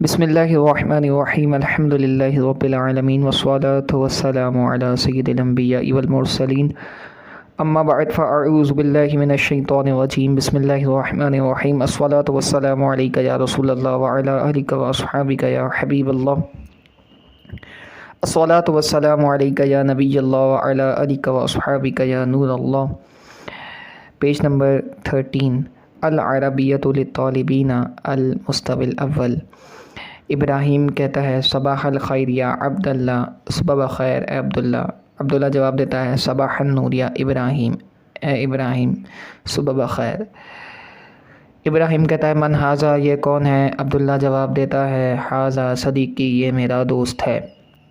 بسم اللہ الرحمن الرحیم الحمد للہ رب العالمین والصلاة والسلام علی سید الانبیاء والمرسلین اما بعد فاعوذ باللہ من الشیطان الرجیم بسم اللہ الرحمن الرحیم الصلاة والسلام علیک یا رسول اللہ وعلی آلک واصحابک یا حبیب اللہ الصلاة والسلام علیک یا نبی اللہ وعلی آلک واصحابک یا نور اللہ۔ پیج نمبر 13 العربیۃ للطالبین المستوى الاول۔ ابراہیم کہتا ہے صباح الخیر یا عبداللہ، صبح بخیر اے عبداللہ۔ عبداللہ جواب دیتا ہے صباح النور یا ابراہیم، اے ابراہیم صبح بخیر۔ ابراہیم کہتا ہے من ھذا، یہ کون ہے؟ عبداللہ جواب دیتا ہے ھذا صدیقی، یہ میرا دوست ہے۔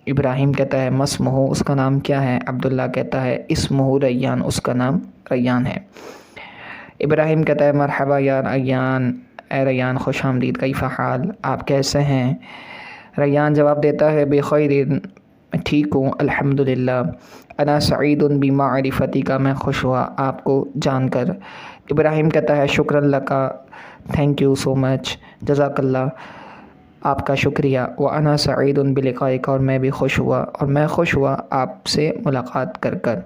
ابراہیم کہتا ہے مسمہ، اس کا نام کیا ہے؟ عبداللہ کہتا ہے اسمہ ریان، اس کا نام ریان ہے۔ ابراہیم کہتا ہے مرحبا یا ریان، اے ریان خوش آمدید، کیف حال، آپ کیسے ہیں؟ ریان جواب دیتا ہے بخیر، میں ٹھیک ہوں الحمدللہ۔ انا سعید بمعرفتی کا، میں خوش ہوا آپ کو جان کر۔ ابراہیم کہتا ہے شکرا لکا، تھینک یو سو مچ، جزاک اللہ، آپ کا شکریہ۔ وانا سعید بلقائک، اور میں بھی خوش ہوا، اور میں خوش ہوا آپ سے ملاقات کر کر۔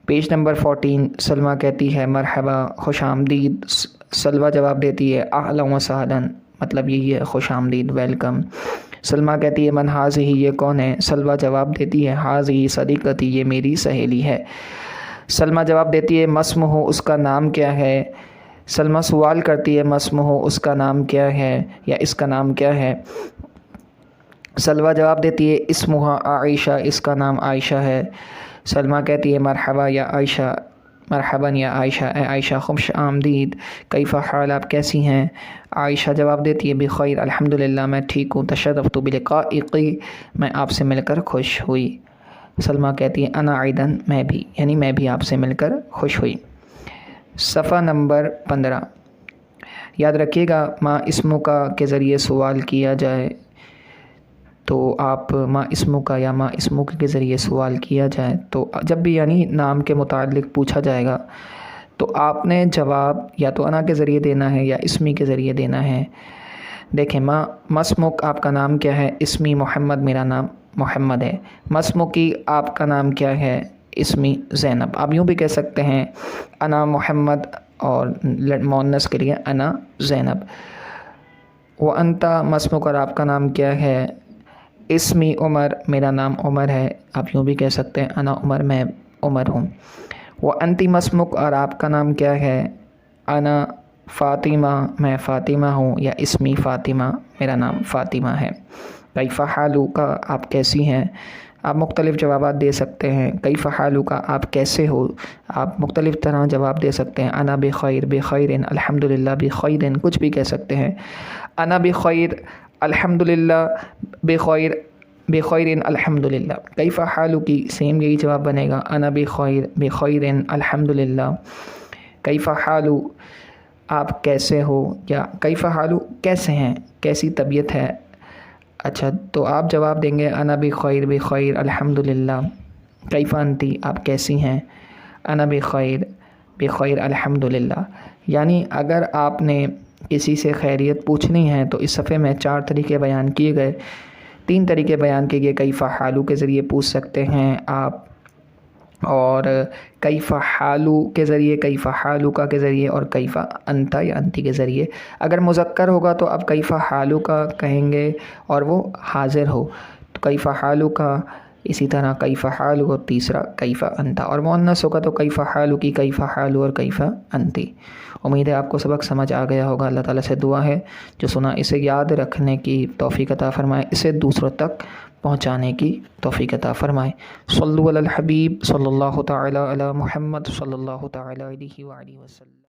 پیج نمبر 14 سلمیٰ کہتی ہے مرحبا، خوش آمدید۔ سلویٰ جواب دیتی ہے اہلا و سہلا، مطلب یہی ہے خوش آمدید، ویلکم۔ سلمیٰ کہتی ہے من ھذہ، یہ کون ہے؟ سلویٰ جواب دیتی ہے ھذہ صدیقتی، یہ میری سہیلی ہے۔ سلمیٰ جواب دیتی ہے مسمہ، اس کا نام کیا ہے؟ سلمیٰ سوال کرتی ہے مسمہ، اس کا نام کیا ہے یا اس کا نام کیا ہے؟ سلویٰ جواب دیتی ہے اسمہ عائشہ، اس کا نام عائشہ ہے۔ سلمیٰ کہتی ہے مرحبا یا عائشہ، مرحبا یا عائشہ، اے عائشہ خوش آمدید، کیف حال، آپ کیسی ہیں؟ عائشہ جواب دیتی ہے بخیر الحمدللہ، میں ٹھیک ہوں، تشرفت بلقائک، میں آپ سے مل کر خوش ہوئی۔ سلمیٰ کہتی ہے انا ایضاً، میں بھی، یعنی میں بھی آپ سے مل کر خوش ہوئی۔ صفحہ نمبر 15 یاد رکھیے گا ما اسمو کا کے ذریعے سوال کیا جائے تو آپ ما اسمو کا یا ما اسمو کے ذریعے سوال کیا جائے تو جب بھی یعنی نام کے متعلق پوچھا جائے گا تو آپ نے جواب یا تو انا کے ذریعے دینا ہے یا اسمی کے ذریعے دینا ہے۔ دیکھیں مسمک، آپ کا نام کیا ہے؟ اسمی محمد، میرا نام محمد ہے۔ مسمکی، آپ کا نام کیا ہے؟ اسمی زینب۔ آپ یوں بھی کہہ سکتے ہیں انا محمد، اور مؤنث کے لیے انا زینب۔ وانتا مسمک، اور آپ کا نام کیا ہے؟ اسمی عمر، میرا نام عمر ہے۔ آپ یوں بھی کہہ سکتے ہیں انا عمر، میں عمر ہوں۔ وانتی مسمک، اور آپ کا نام کیا ہے؟ انا فاطمہ، میں فاطمہ ہوں، یا اسمی فاطمہ، میرا نام فاطمہ ہے۔ کیف حالک، آپ کیسی ہیں؟ آپ مختلف جوابات دے سکتے ہیں۔ کیف حالک، آپ کیسے ہو؟ آپ مختلف طرح جواب دے سکتے ہیں۔ انا بخیر، بخیر الحمدللہ، بخیر کچھ بھی کہہ سکتے ہیں۔ انا بخیر الحمدللہ، بخیر، بخیر الحمدللہ۔ کیف حالکی، سیم یہی جواب بنے گا، انا بخیر، بخیر الحمدللہ۔ کیف حالو، آپ کیسے ہو، یا کیف حالو کیسے ہیں، کیسی طبیعت ہے؟ اچھا، تو آپ جواب دیں گے انا بخیر، بخیر الحمدللہ۔ کیف انتی، آپ کیسی ہیں؟ انا بخیر، بخیر الحمدللہ۔ یعنی اگر آپ نے کسی سے خیریت پوچھنی ہے تو اس صفحے میں 4 طریقے بیان کیے گئے، 3 طریقے بیان کیے گئے۔ کیف حالو کے ذریعے پوچھ سکتے ہیں آپ، اور کیف حالو کے ذریعے، کیف حالک کے ذریعے، اور کیف انتا یا انتی کے ذریعے۔ اگر مذکر ہوگا تو آپ کیف حالک کہیں گے اور وہ حاضر ہو تو کیف حالک، اسی طرح کیف حالو، اور تیسرا کیف انتا، اور مؤنث ہوگا تو کیف حالکی، کیف حالو، اور کیف انتی۔ امید ہے آپ کو سبق سمجھ آ گیا ہوگا۔ اللہ تعالیٰ سے دعا ہے جو سنا اسے یاد رکھنے کی توفیق عطا فرمائے، اسے دوسروں تک پہنچانے کی توفیق عطا فرمائے۔ صلو علی الحبیب صلی اللہ تعالی علی محمد صلی اللہ تعالی علیہ وآلہ وسلم۔